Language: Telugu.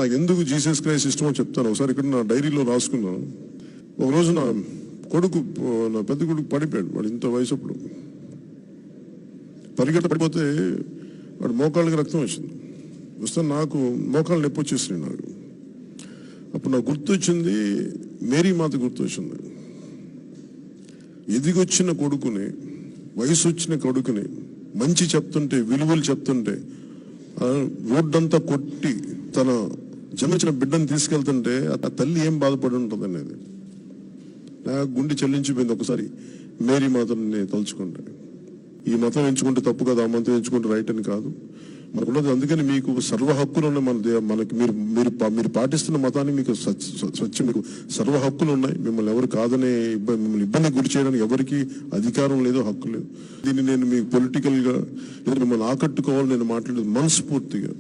నాకు ఎందుకు జీసస్ క్రైస్ట్ ఇష్టమో చెప్తాను. ఒకసారి ఇక్కడ నా డైరీలో రాసుకున్నాను. ఒకరోజు నా కొడుకు, నా పెద్ద కొడుకు పడిపోయాడు. వాడు ఇంత వయసు అప్పుడు పడిపోతే వాడు మోకాళ్ళకి రక్తం వచ్చింది. వస్తే నాకు మోకాళ్ళు నొప్పి వచ్చేసినాయి. నాకు అప్పుడు నాకు గుర్తొచ్చింది, మేరీ మాత గుర్తొచ్చింది. ఎదిగొచ్చిన కొడుకుని, వయసు వచ్చిన కొడుకుని మంచి చెప్తుంటే, విలువలు చెప్తుంటే, రోడ్డంతా కొట్టి తన జన్మించిన బిడ్డను తీసుకెళ్తుంటే ఆ తల్లి ఏం బాధపడి ఉంటుంది అనేది నాకు గుండె చెల్లించిపోయింది. ఒకసారి మేరీ మాతని తలుచుకుంటే, ఈ మతం ఎంచుకుంటే తప్పు కదా, ఆ మతం ఎంచుకుంటే రైట్ అని కాదు మనకున్నది. అందుకని మీకు సర్వ హక్కులు ఉన్నాయి. మనకి మీరు పాటిస్తున్న మతాన్ని మీకు స్వచ్ఛ మీకు సర్వ హక్కులు ఉన్నాయి. మిమ్మల్ని ఎవరు కాదనే మిమ్మల్ని ఇబ్బంది గురి చేయడానికి ఎవరికి అధికారం లేదు, హక్కు లేదు. దీన్ని నేను మీకు పొలిటికల్గా మిమ్మల్ని ఆకట్టుకోవాలని నేను మాట్లాడేది మనస్ఫూర్తిగా.